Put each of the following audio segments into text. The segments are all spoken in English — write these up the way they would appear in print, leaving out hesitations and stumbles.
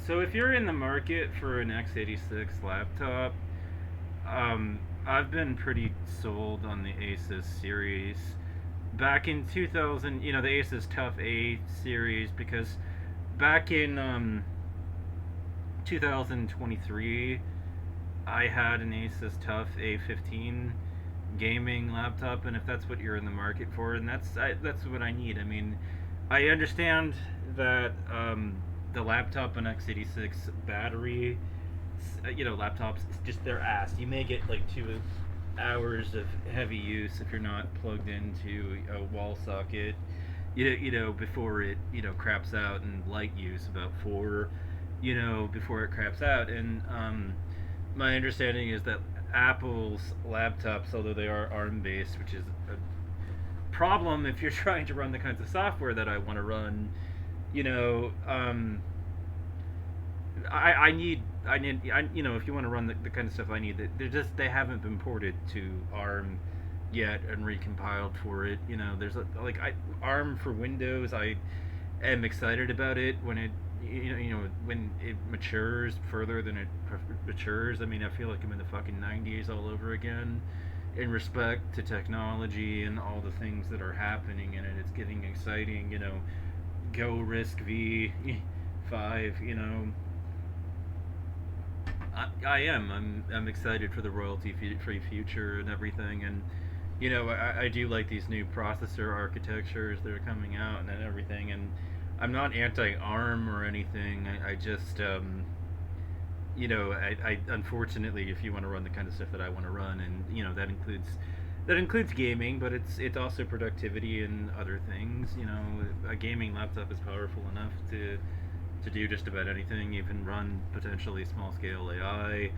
So if you're in the market for an x86 laptop, I've been pretty sold on the Asus series. Back in 2000, the Asus TUF A series, because back in 2023, I had an Asus TUF A15 gaming laptop, and if that's what you're in the market for, and that's what I need. I mean, I understand that the laptop on x86 battery, laptops, just their ass. You may get like 2 hours of heavy use if you're not plugged into a wall socket. Before it craps out, and light use about four. Before it craps out, and my understanding is that Apple's laptops, although they are ARM based, which is a problem if you're trying to run the kinds of software that I want to run, you know, um, if you want to run the kind of stuff I need, they haven't been ported to ARM yet and recompiled for it. There's ARM for Windows. I am excited about it when when it matures further than it matures. I mean, I feel like I'm in the fucking '90s all over again in respect to technology and all the things that are happening in it. It's getting exciting. Go Risk V5. I am. I'm excited for the royalty free future and everything. And I do like these new processor architectures that are coming out and everything. And I'm not anti ARM or anything. I just I unfortunately, if you want to run the kind of stuff that I want to run, and that includes gaming, but it's also productivity and other things. A gaming laptop is powerful enough to do just about anything, even run potentially small scale AI.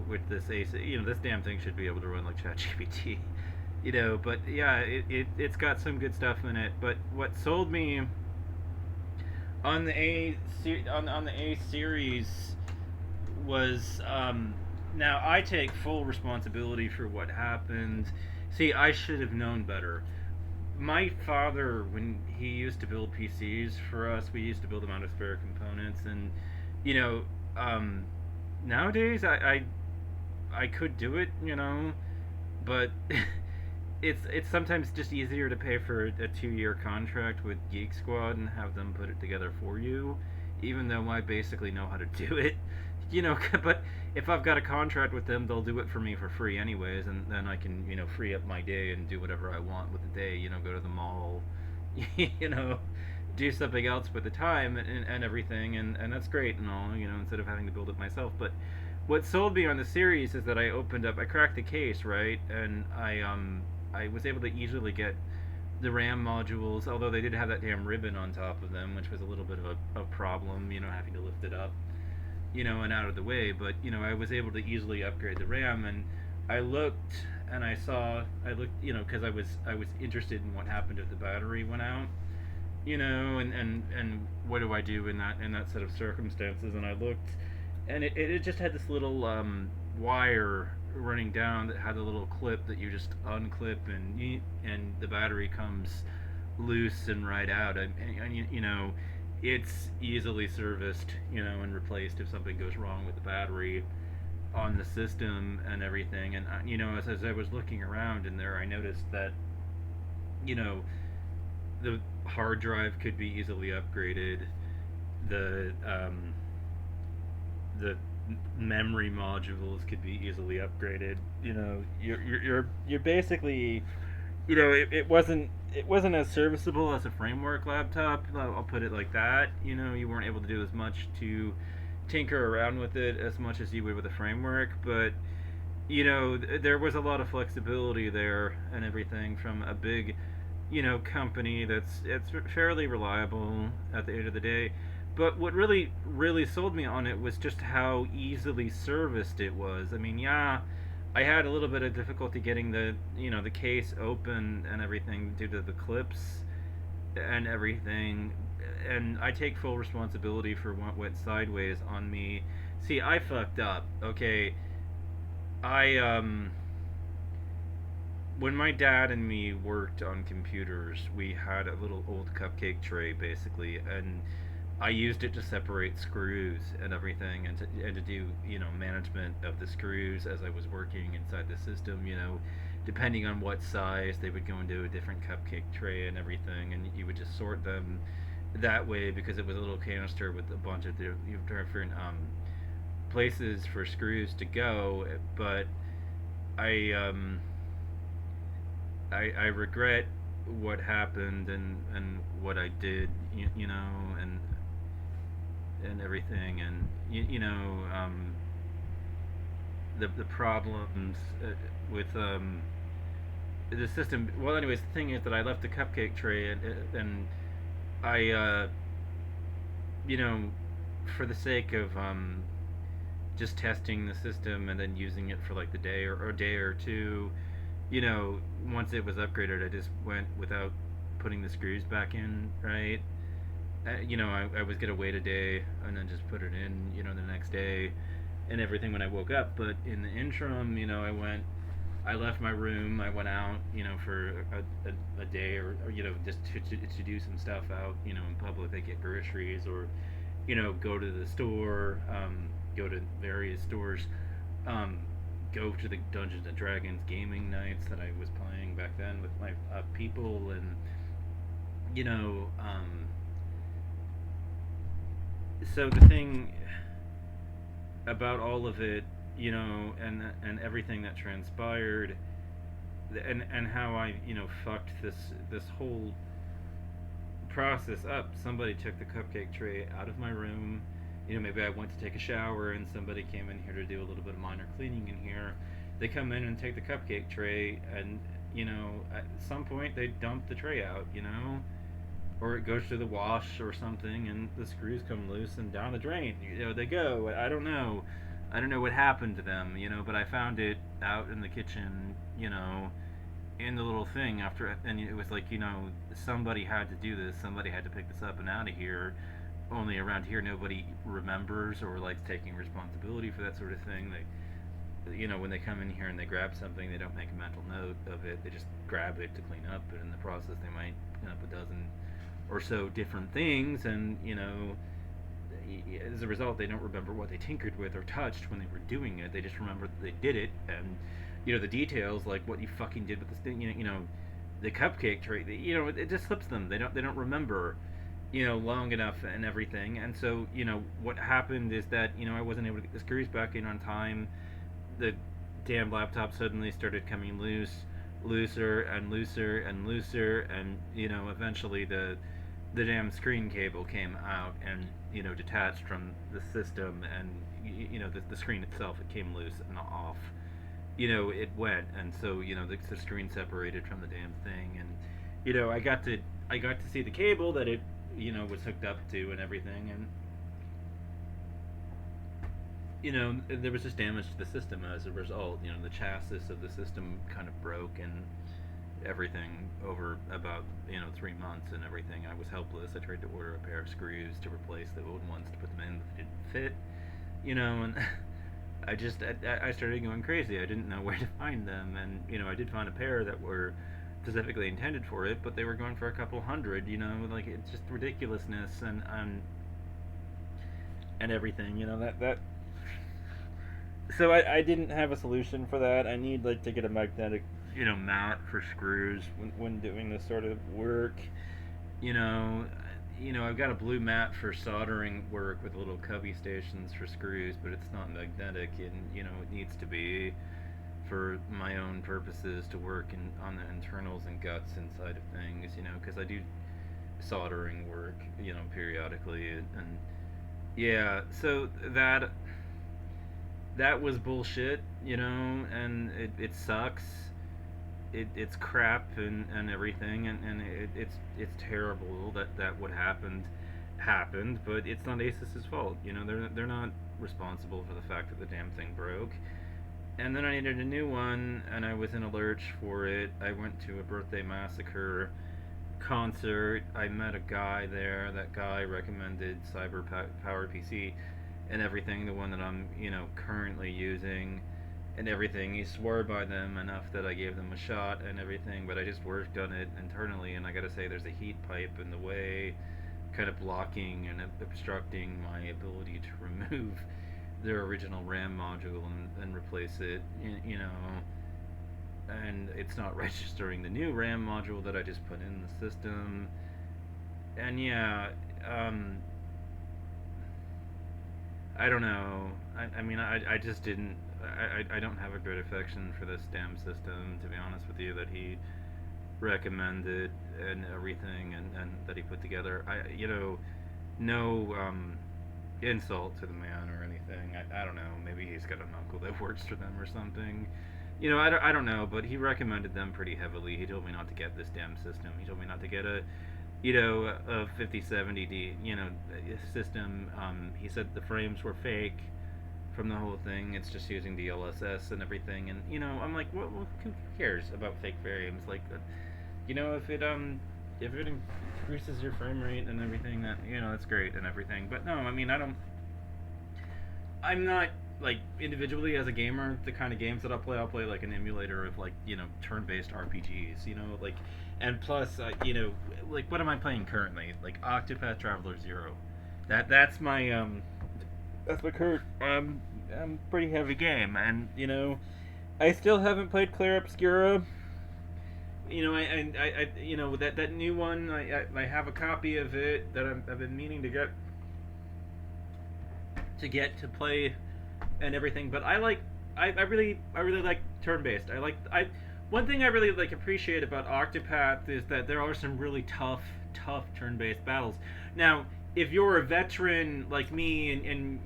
With this ACE, this damn thing should be able to run like ChatGPT. But yeah, it's got some good stuff in it. But what sold me on the A series was, now I take full responsibility for what happened. See, I should have known better. My father, when he used to build PCs for us, we used to build them out of spare components, and you know, um, nowadays I could do it, but it's sometimes just easier to pay for a 2-year contract with Geek Squad and have them put it together for you, even though I basically know how to do it. But if I've got a contract with them, they'll do it for me for free anyways, and then I can free up my day and do whatever I want with the day. Go to the mall, you know, do something else with the time and everything, and that's great and all. Instead of having to build it myself. But what sold me on the series is that I cracked the case, right, and I was able to easily get the RAM modules, although they did have that damn ribbon on top of them, which was a little bit of a problem, having to lift it up, and out of the way. But I was able to easily upgrade the RAM, and I looked and I looked, because I was interested in what happened if the battery went out, and what do I do in that set of circumstances? And I looked, and it just had this little wire running down that had a little clip that you just unclip, and the battery comes loose and right out, and it's easily serviced, and replaced if something goes wrong with the battery on the system and everything. And as I was looking around in there, I noticed that you know the hard drive could be easily upgraded. The memory modules could be easily upgraded. You're basically, it wasn't as serviceable as a framework laptop. I'll put it like that. You weren't able to do as much to tinker around with it as much as you would with a framework, but there was a lot of flexibility there and everything from a big, company it's fairly reliable at the end of the day. But what really, really sold me on it was just how easily serviced it was. I mean, yeah, I had a little bit of difficulty getting the case open and everything due to the clips and everything, and I take full responsibility for what went sideways on me. See, I fucked up. Okay, I when my dad and me worked on computers, we had a little old cupcake tray basically, and I used it to separate screws and everything, and to do management of the screws as I was working inside the system. Depending on what size, they would go into a different cupcake tray and everything, and you would just sort them that way because it was a little canister with a bunch of different places for screws to go. But I I regret what happened and what I did, and everything, and the problems with the system. Well, anyways, the thing is that I left the cupcake tray, and I you know for the sake of just testing the system and then using it for like the day or a day or two, once it was upgraded, I just went without putting the screws back in, right? I was gonna wait a day and then just put it in, the next day and everything when I woke up. But in the interim, I left my room, I went out, for a day or just to do some stuff out, in public. I get groceries or, go to the store, go to various stores, um, go to the Dungeons and Dragons gaming nights that I was playing back then with my people, and you know, um, so the thing about all of it, and everything that transpired, and how I, fucked this whole process up. Somebody took the cupcake tray out of my room. Maybe I went to take a shower and somebody came in here to do a little bit of minor cleaning in here. They come in and take the cupcake tray, and at some point they dump the tray out, or it goes to the wash or something, and the screws come loose and down the drain. They go. I don't know. I don't know what happened to them, but I found it out in the kitchen, in the little thing after, and it was like, somebody had to do this. Somebody had to pick this up and out of here. Only around here, nobody remembers or likes taking responsibility for that sort of thing. When they come in here and they grab something, they don't make a mental note of it. They just grab it to clean up, and in the process, they might clean up a dozen or so different things, and as a result, they don't remember what they tinkered with or touched when they were doing it. They just remember that they did it, and the details, like what you fucking did with this thing, the cupcake tray. It just slips them. They don't remember, long enough and everything. And so, what happened is that I wasn't able to get the screws back in on time. The damn laptop suddenly started coming loose, looser and looser and looser, and eventually the damn screen cable came out and detached from the system, and the screen itself, it came loose and off. It went, and so the screen separated from the damn thing, and I got to see the cable that it was hooked up to and everything, and there was just damage to the system as a result. The chassis of the system kind of broke, and everything over about 3 months and everything. I was helpless. I tried to order a pair of screws to replace the old ones to put them in, but they didn't fit. And I started going crazy. I didn't know where to find them, and I did find a pair that were specifically intended for it, but they were going for a couple hundred. Like, it's just ridiculousness, and everything. That. So I didn't have a solution for that. I need like to get a magnetic mat for screws when doing this sort of work. You know, I've got a blue mat for soldering work with little cubby stations for screws, but it's not magnetic, and it needs to be for my own purposes to work on the internals and guts inside of things. Because I do soldering work, periodically, and yeah. So that was bullshit, and it sucks. It's crap and everything, and it's terrible that what happened, but it's not Asus's fault. They're not responsible for the fact that the damn thing broke. And then I needed a new one, and I was in a lurch for it. I went to a Birthday Massacre concert. I met a guy there. That guy recommended Cyber Power PC and everything, the one that I'm currently using and everything. He swore by them enough that I gave them a shot and everything, but I just worked on it internally, and I gotta say, there's a heat pipe in the way kind of blocking and obstructing my ability to remove their original RAM module and replace it. You know, and it's not registering the new RAM module that I just put in the system. And yeah, um, I don't know. I mean, I just didn't. I don't have a great affection for this damn system, to be honest with you, that he recommended and everything, and that he put together. No insult to the man or anything. I don't know. Maybe he's got an uncle that works for them or something. I don't know, but he recommended them pretty heavily. He told me not to get this damn system. He told me not to get a 5070D, system. He said the frames were fake from the whole thing. It's just using DLSS and everything. And I'm like, who cares about fake frames? Like, if it increases your frame rate and everything, that that's great and everything. But no, I mean, I'm not like individually as a gamer. The kind of games that I'll play like an emulator of like turn-based RPGs. Like, and plus, like what am I playing currently? Like Octopath Traveler 0. That's my current pretty heavy game, and I still haven't played Clair Obscura. That new one. I have a copy of it that I've been meaning to get to play and everything. But I really like turn based. One thing I really like appreciate about Octopath is that there are some really tough turn based battles. Now, if you're a veteran like me and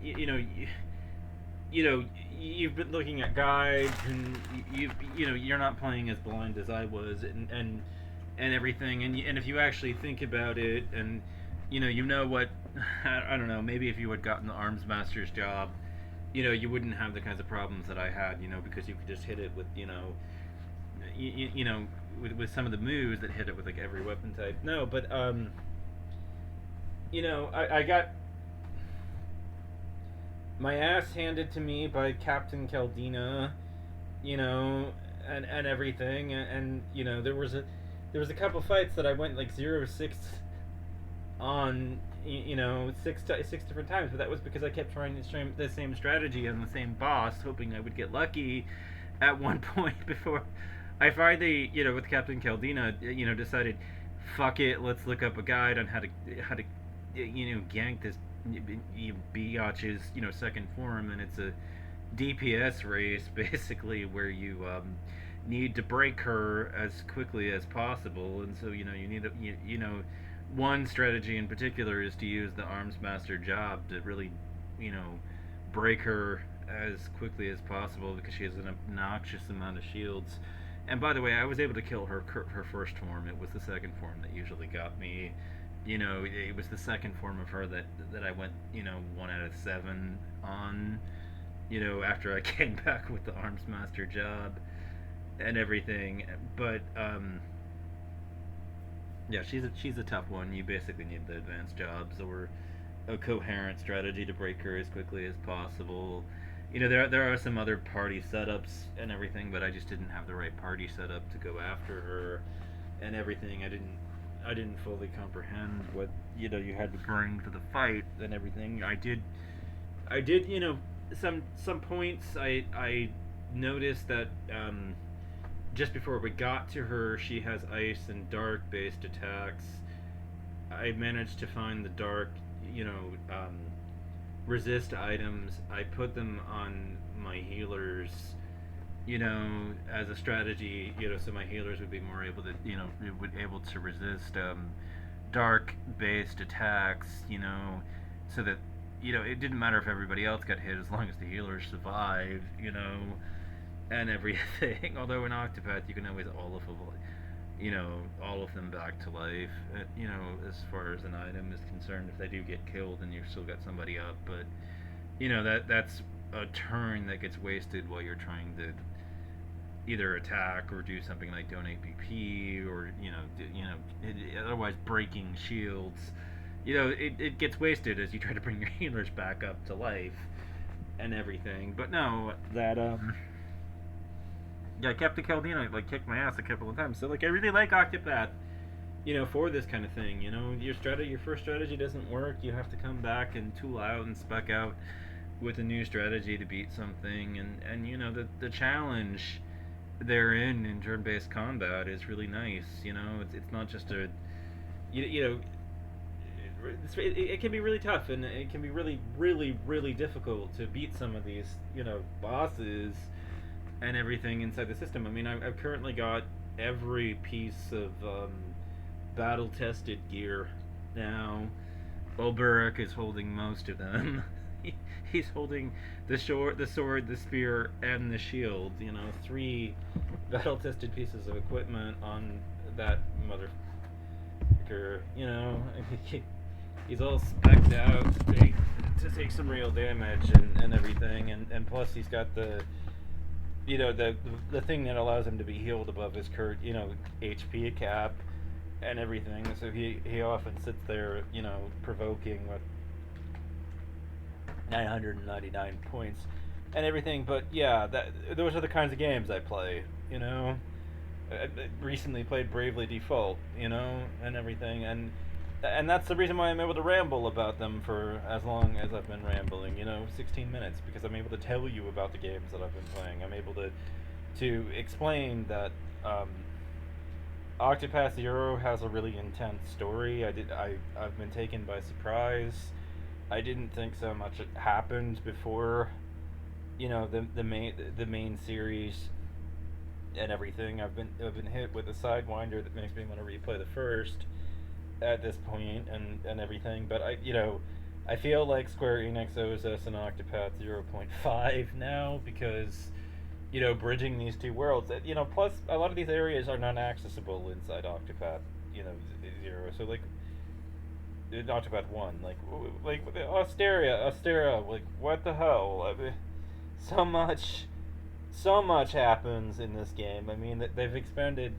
you've been looking at guides and you're not playing as blind as I was and everything, and if you actually think about it, and what I don't know, maybe if you had gotten the arms master's job, you wouldn't have the kinds of problems that I had, because you could just hit it with with some of the moves that hit it with like every weapon type. No, but I got my ass handed to me by Captain Caldina, and everything, and there was a couple fights that I went like 0-6 on, six different times, but that was because I kept trying the same strategy on the same boss, hoping I would get lucky at one point before I finally, with Captain Caldina, decided, fuck it, let's look up a guide on how to gank this biatch's second form, and it's a DPS race basically where you need to break her as quickly as possible, and so you need one strategy in particular is to use the arms master job to really break her as quickly as possible because she has an obnoxious amount of shields. And by the way, I was able to kill her first form. It was the second form that usually got me. It was the second form of her that I went 1 out of 7 on. After I came back with the arms master job and everything. But yeah, she's a tough one. You basically need the advanced jobs or a coherent strategy to break her as quickly as possible. There are some other party setups and everything, but I just didn't have the right party setup to go after her and everything. I didn't fully comprehend what you had to bring to the fight and everything. I did some points I noticed that just before we got to her, she has ice and dark based attacks. I managed to find the dark, resist items. I put them on my healers, as a strategy, so my healers would be more able to, able to resist dark based attacks, so that it didn't matter if everybody else got hit as long as the healers survived, and everything. Although in Octopath you can always all of them back to life. As far as an item is concerned, if they do get killed, then you've still got somebody up. But that's a turn that gets wasted while you're trying to either attack or do something like donate PP or otherwise breaking shields. It gets wasted as you try to bring your healers back up to life and everything. But no, that yeah, Captain Caldina kicked my ass a couple of times. So I really like Octopath. for this kind of thing. Your first strategy doesn't work. You have to come back and tool out and spec out with a new strategy to beat something, and the challenge therein in turn-based combat is really nice. It's not just a you know it can be really tough, and it can be really, really, really difficult to beat some of these bosses and everything inside the system. I mean, I've currently got every piece of battle tested gear now. Ulberich is holding most of them. He's holding the sword, the spear, and the shield. Three battle tested pieces of equipment on that motherfucker. He's all specced out to take some real damage and everything, and plus he's got the thing that allows him to be healed above his current HP cap and everything. So he often sits there provoking with 999 points and everything. But yeah, those are the kinds of games I play. I recently played Bravely Default, and everything, and that's the reason why I'm able to ramble about them for as long as I've been rambling, 16 minutes, because I'm able to tell you about the games that I've been playing. I'm able to explain that Octopath Zero has a really intense story. I've been taken by surprise. I didn't think so much had happened before, the main series and everything. I've been hit with a sidewinder that makes me want to replay the first at this point and everything. But I feel like Square Enix owes us an Octopath 0.5 now, because bridging these two worlds. Plus a lot of these areas are not accessible inside Octopath Zero. So like in Octopath 1, like Asteria, like what the hell? I mean, so much happens in this game. I mean, they've expanded,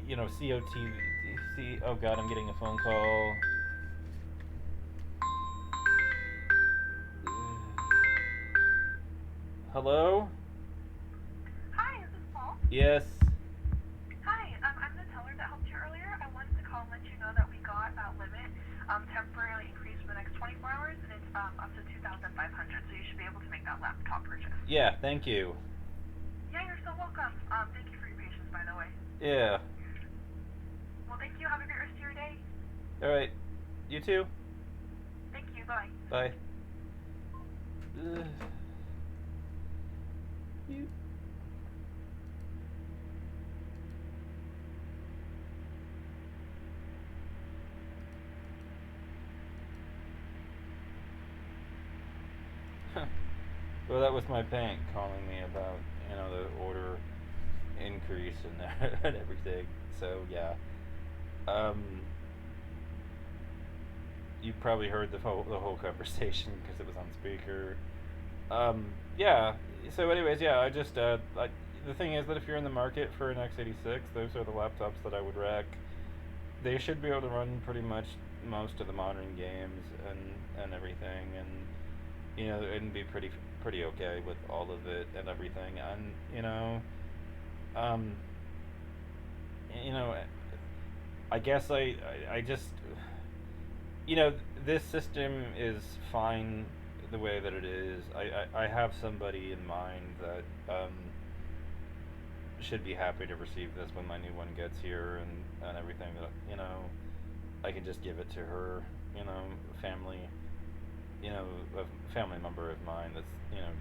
COTC. Oh god, I'm getting a phone call. Hello? Hi, is this Paul? Yes. Hi, I'm the teller that helped you earlier. I wanted to call and let you know that we got that limit temporarily increased for the next 24 hours, and it's up to 2,500, so you should be able to make that laptop purchase. Yeah, thank you. Yeah, you're so welcome. Thank you for your patience, by the way. Yeah. Well, thank you. Have a great rest of your day. Alright. You too. Thank you. Bye. Bye. Ugh. You. Well, that was my bank calling me about, the order increase and and everything. So yeah, you probably heard the whole conversation because it was on speaker. Yeah. So, anyways, yeah, the thing is that if you're in the market for an x86, those are the laptops that I would rec. They should be able to run pretty much most of the modern games and everything, and it'd be pretty okay with all of it and everything. And um, you know, I guess I just this system is fine the way that it is. I have somebody in mind that should be happy to receive this when my new one gets here and everything. That I can just give it to her. Family. A family member of mine that's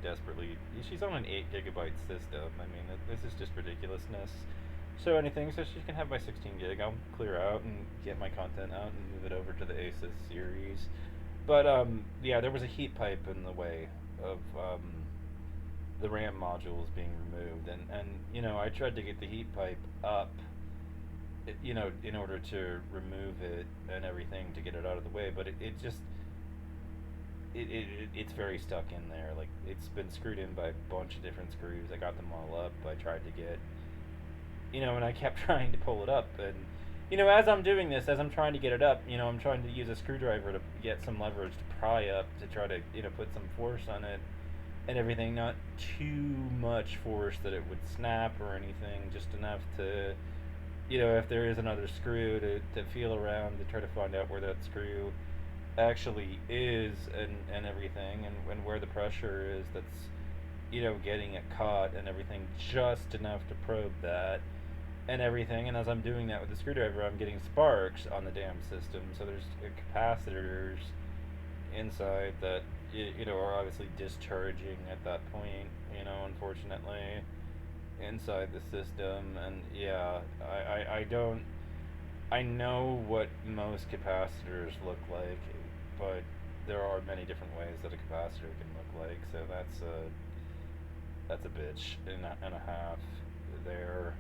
desperately. She's on an 8 GB system. I mean, this is just ridiculousness. So she can have my 16 gig. I'll clear out and get my content out and move it over to the Asus series. But yeah, there was a heat pipe in the way of the RAM modules being removed, and I tried to get the heat pipe up, in order to remove it and everything to get it out of the way, but it just it's very stuck in there. Like, it's been screwed in by a bunch of different screws. I got them all up. I tried to get, and I kept trying to pull it up, and as I'm doing this, as I'm trying to get it up, I'm trying to use a screwdriver to get some leverage to pry up, to try to, put some force on it and everything. Not too much force that it would snap or anything, just enough to, if there is another screw, to feel around to try to find out where that screw actually is, and everything, and where the pressure is that's getting it caught and everything, just enough to probe that and everything. And as I'm doing that with the screwdriver, I'm getting sparks on the damn system. So there's capacitors inside that are obviously discharging at that point. Unfortunately, inside the system. And yeah, I don't. I know what most capacitors look like, but there are many different ways that a capacitor can look like. So that's a bitch and a half there.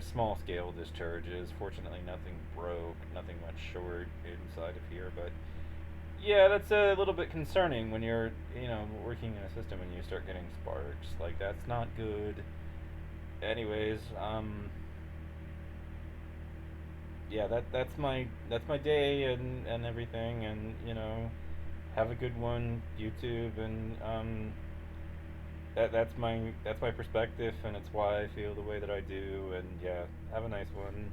Small scale discharges. Fortunately, nothing broke, nothing went short inside of here. But yeah, that's a little bit concerning when you're, working in a system and you start getting sparks. Like, that's not good. Anyways, yeah, that's my day and everything, and have a good one, YouTube, and that's my perspective, and it's why I feel the way that I do, and yeah, have a nice one.